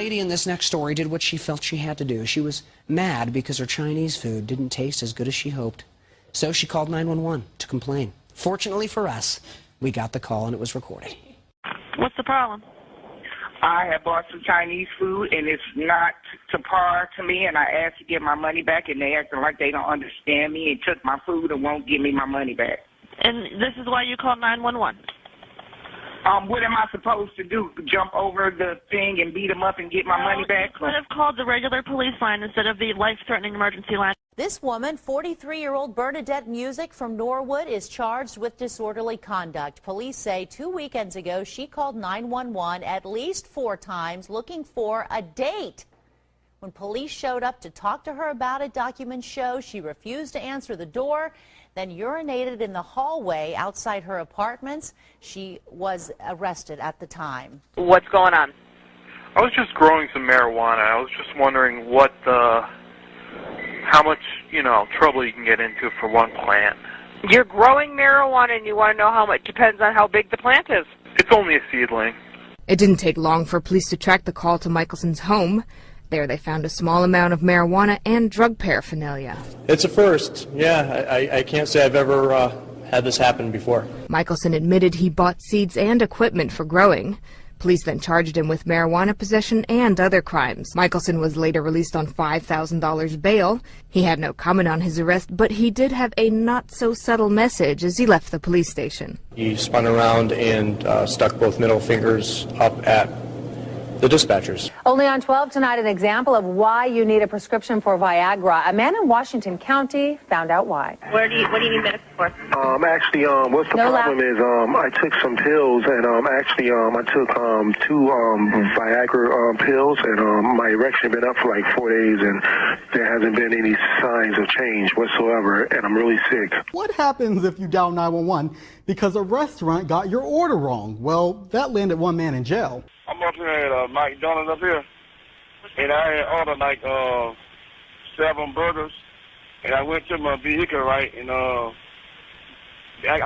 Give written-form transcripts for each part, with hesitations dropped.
lady in this next story did what she felt she had to do. She was mad because her Chinese food didn't taste as good as she hoped. So she called 911 to complain. Fortunately for us, we got the call and it was recorded. What's the problem? I had bought some Chinese food, and it's not to par to me, and I asked to get my money back, and they acting like they don't understand me and took my food and won't give me my money back. And this is why you called 911? What am I supposed to do? Jump over the thing and beat them up and get my money back? You could have called the regular police line instead of the life-threatening emergency line. This woman, 43-year-old Bernadette Music from Norwood, is charged with disorderly conduct. Police say 2 weekends ago she called 911 at least 4 times looking for a date. When police showed up to talk to her about it, documents show she refused to answer the door, then urinated in the hallway outside her apartments. She was arrested at the time. What's going on? I was just growing some marijuana. I was just wondering how much, trouble you can get into for one plant. You're growing marijuana and you want to know how much. Depends on how big the plant is. It's only a seedling. It didn't take long for police to track the call to Michelson's home. There they found a small amount of marijuana and drug paraphernalia. It's a first. Yeah, I can't say I've ever had this happen before. Michelson admitted he bought seeds and equipment for growing. Police then charged him with marijuana possession and other crimes. Michelson was later released on $5,000 bail. He had no comment on his arrest, but he did have a not-so-subtle message as he left the police station. He spun around and stuck both middle fingers up at the dispatchers. Only on 12 tonight, an example of why you need a prescription for Viagra. A man in Washington County found out why. What do you need medicine for? Actually, what's the problem is, I took some pills, and I took 2 Viagra pills, and my erection been up for like 4 days, and there hasn't been any signs of change whatsoever, and I'm really sick. What happens if you dial 911 because a restaurant got your order wrong? Well, that landed one man in jail. I'm up here at McDonald's up here, and I had ordered like 7 burgers, and I went to my vehicle, right, and I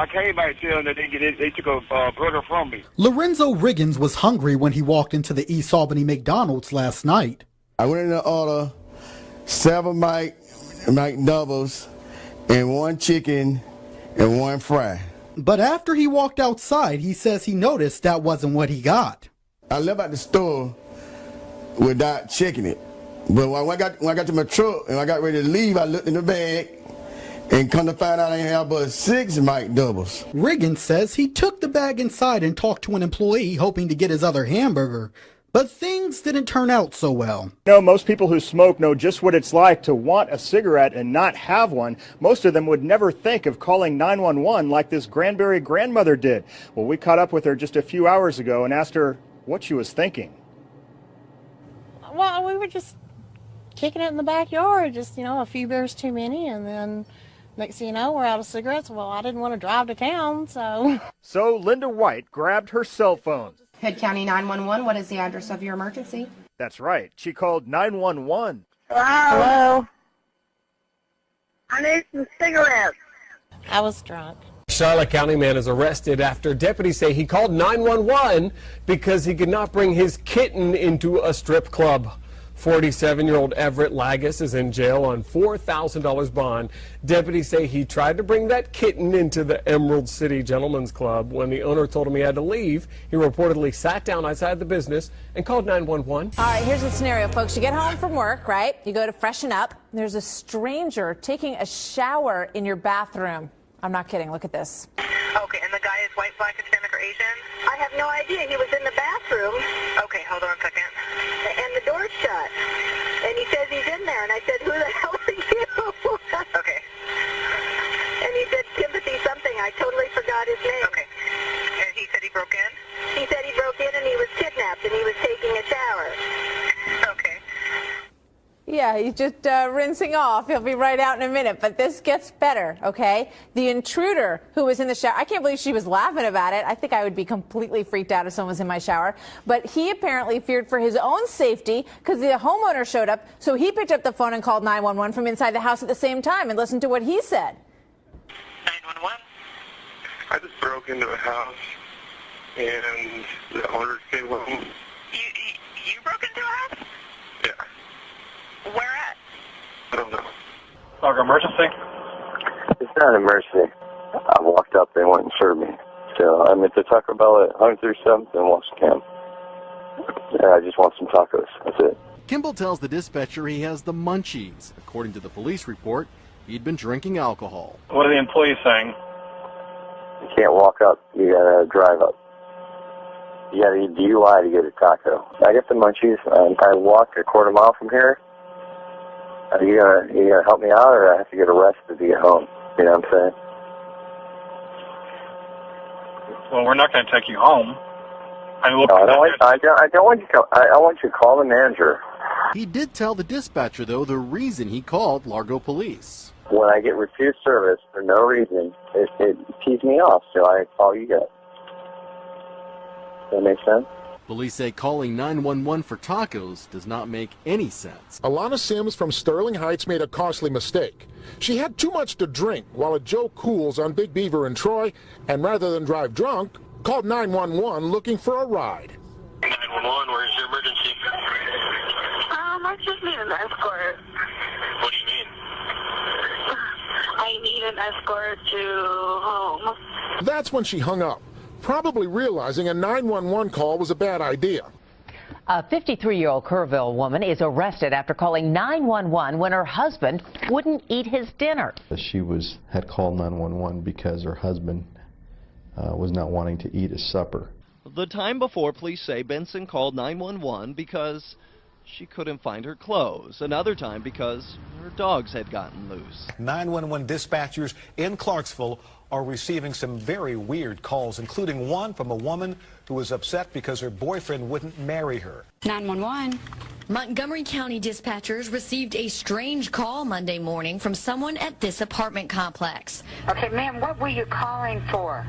came back to them that they took a burger from me. Lorenzo Riggins was hungry when he walked into the East Albany McDonald's last night. I went in to order 7 McDoubles and 1 chicken and 1 fry. But after he walked outside, he says he noticed that wasn't what he got. I left out the store without checking it. But when I got to my truck and I got ready to leave, I looked in the bag and come to find out I have but 6 McDoubles. Riggins says he took the bag inside and talked to an employee hoping to get his other hamburger. But things didn't turn out so well. Most people who smoke know just what it's like to want a cigarette and not have one. Most of them would never think of calling 911 like this Granbury grandmother did. Well, we caught up with her just a few hours ago and asked her what she was thinking. Well, we were just kicking it in the backyard, just, a few beers too many, and then next thing you know, we're out of cigarettes. Well, I didn't want to drive to town, so. So Linda White grabbed her cell phone. Hood County 911, what is the address of your emergency? That's right. She called 911. Hello? I need some cigarettes. I was drunk. Charlotte County man is arrested after deputies say he called 911 because he could not bring his kitten into a strip club. 47-year-old Everett Lagus is in jail on $4,000 bond. Deputies say he tried to bring that kitten into the Emerald City Gentlemen's Club. When the owner told him he had to leave, he reportedly sat down outside the business and called 911. All right, here's the scenario, folks. You get home from work, right? You go to freshen up. There's a stranger taking a shower in your bathroom. I'm not kidding. Look at this. Okay, and the guy is white, black, Hispanic, or Asian? I have no idea. He was in the bathroom. Okay, hold on a second. And the door's shut. And he says he's in there. And I said, who the hell are you? Okay. And he said, Timothy something. I totally forgot his name. Okay. And he said he broke in? He said he broke in and he was kidnapped and he was taking a shower. Okay. Yeah, he's just rinsing off. He'll be right out in a minute. But this gets better, okay? The intruder who was in the shower, I can't believe she was laughing about it. I think I would be completely freaked out if someone was in my shower. But he apparently feared for his own safety because the homeowner showed up. So he picked up the phone and called 911 from inside the house at the same time and listened to what he said. 911? I just broke into the house, and the owner came home. You broke into a house? Yeah. Where at? I don't know. Talk emergency? It's not an emergency. I walked up, they went and served me. So I'm at the Taco Bell at 137th and Washington. Yeah, I just want some tacos. That's it. Kimball tells the dispatcher he has the munchies. According to the police report, he'd been drinking alcohol. What are the employees saying? You can't walk up. You gotta drive up. You gotta eat DUI to get a taco. I get the munchies. I walk a quarter mile from here. Are you gonna help me out, or I have to get arrested to get home? You know what I'm saying? Well, we're not going to take you home. I mean, No, I don't want you to come. I want you to call the manager. He did tell the dispatcher, though, the reason he called Largo Police. When I get refused service for no reason, it pees me off, so I call you guys. Does that make sense? Police say calling 911 for tacos does not make any sense. Alana Sims from Sterling Heights made a costly mistake. She had too much to drink while at Joe Cool's on Big Beaver in Troy, and rather than drive drunk, called 911 looking for a ride. 911, where's your emergency? I just need an escort. What do you mean? I need an escort to home. That's when she hung up, probably realizing a 911 call was a bad idea. A 53-year-old Kerrville woman is arrested after calling 911 when her husband wouldn't eat his dinner. She had called 911 because her husband was not wanting to eat his supper. The time before, police say Benson called 911 because she couldn't find her clothes. Another time because her dogs had gotten loose. 911 dispatchers in Clarksville are receiving some very weird calls, including one from a woman who was upset because her boyfriend wouldn't marry her. 911. Montgomery County dispatchers received a strange call Monday morning from someone at this apartment complex. Okay, ma'am, what were you calling for?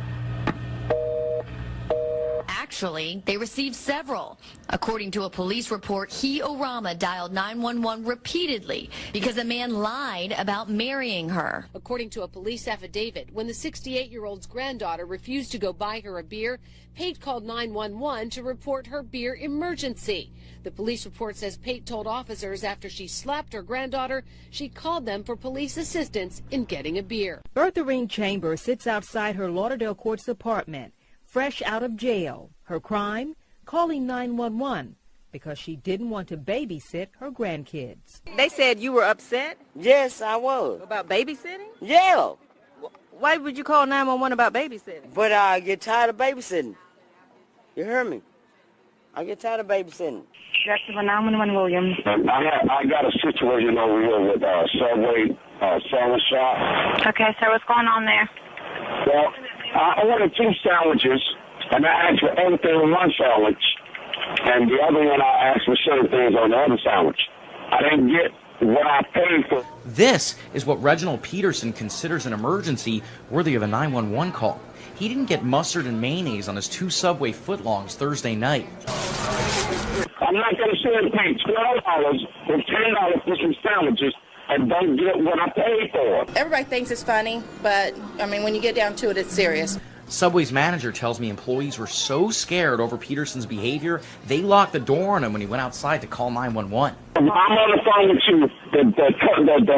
Actually, they received several. According to a police report, Orama dialed 911 repeatedly because a man lied about marrying her. According to a police affidavit, when the 68-year-old's granddaughter refused to go buy her a beer, Pate called 911 to report her beer emergency. The police report says Pate told officers after she slapped her granddaughter, she called them for police assistance in getting a beer. Bertha Chambers sits outside her Lauderdale Courts apartment, fresh out of jail. Her crime? Calling 911 because she didn't want to babysit her grandkids. They said you were upset? Yes, I was. About babysitting? Yeah. Why would you call 911 about babysitting? But I get tired of babysitting. You heard me? I get tired of babysitting. Director 911 Williams. I got a situation over here with Subway sandwich shop. Okay, sir, what's going on there? Well, I ordered 2 sandwiches, and I asked for everything in one sandwich, and the other one I asked for certain things on the other sandwich. I didn't get what I paid for. This is what Reginald Peterson considers an emergency worthy of a 911 call. He didn't get mustard and mayonnaise on his 2 Subway footlongs Thursday night. I'm not going to sit and pay $12 or $10 for some sandwiches and don't get what I paid for. Everybody thinks it's funny, but, I mean, when you get down to it, it's serious. Subway's manager tells me employees were so scared over Peterson's behavior, they locked the door on him when he went outside to call 911. I'm on the phone with you. The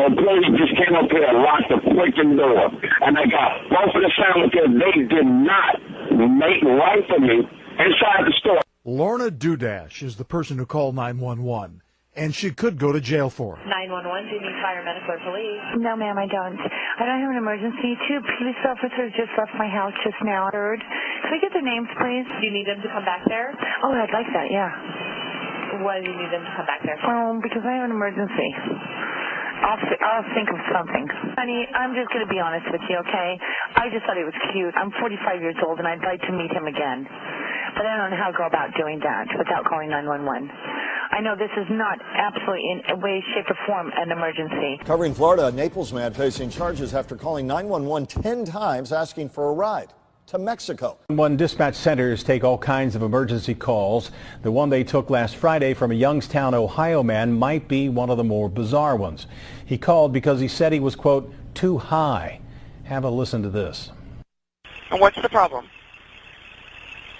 employee just came up here and locked the freaking door. And I got both of the sandwiches they did not make right for me inside the store. Lorna Dudash is the person who called 911, and she could go to jail for it. 911, do you need paramedic or police? No, ma'am, I don't. I don't have an emergency. 2 police officers just left my house just now. Third, can I get their names, please? Do you need them to come back there? Oh, I'd like that, yeah. Why do you need them to come back there? Because I have an emergency. I'll think of something. Honey, I'm just going to be honest with you, okay? I just thought he was cute. I'm 45 years old, and I'd like to meet him again. But I don't know how to go about doing that without calling 911. I know this is not absolutely in a way, shape, or form an emergency. Covering Florida, a Naples man facing charges after calling 911 10 times asking for a ride to Mexico. 911 dispatch centers take all kinds of emergency calls. The one they took last Friday from a Youngstown, Ohio man might be one of the more bizarre ones. He called because he said he was, quote, too high. Have a listen to this. And what's the problem?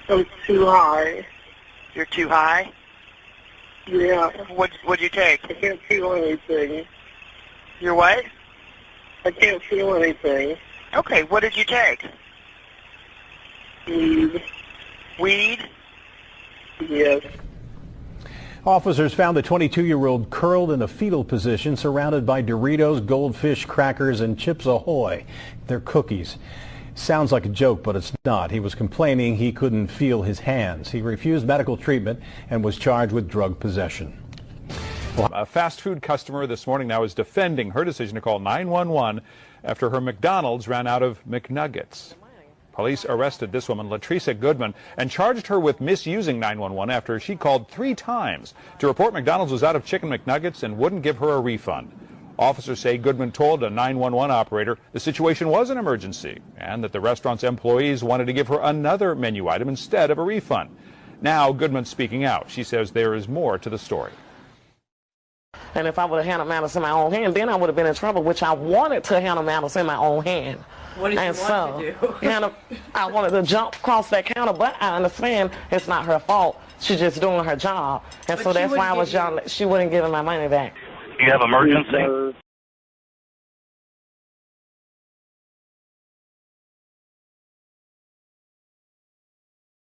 I'm too high. You're too high? Yeah. What'd you take? I can't feel anything. Your what? I can't feel anything. Okay, what did you take? Weed. Weed? Yes. Officers found the 22-year-old curled in a fetal position, surrounded by Doritos, Goldfish, crackers, and Chips Ahoy. They're cookies. Sounds like a joke, but it's not. He was complaining he couldn't feel his hands. He refused medical treatment and was charged with drug possession. A fast food customer this morning now is defending her decision to call 911 after her McDonald's ran out of McNuggets. Police arrested this woman, Latricia Goodman, and charged her with misusing 911 after she called 3 times to report McDonald's was out of chicken McNuggets and wouldn't give her a refund. Officers say Goodman told a 911 operator the situation was an emergency and that the restaurant's employees wanted to give her another menu item instead of a refund. Now Goodman's speaking out. She says there is more to the story. And if I would have handled matters in my own hand, then I would have been in trouble, which I wanted to handle matters in my own hand. What did you want to do? I wanted to jump across that counter, but I understand it's not her fault. She's just doing her job. And so that's why I was young. She wouldn't give me my money back. You have emergency?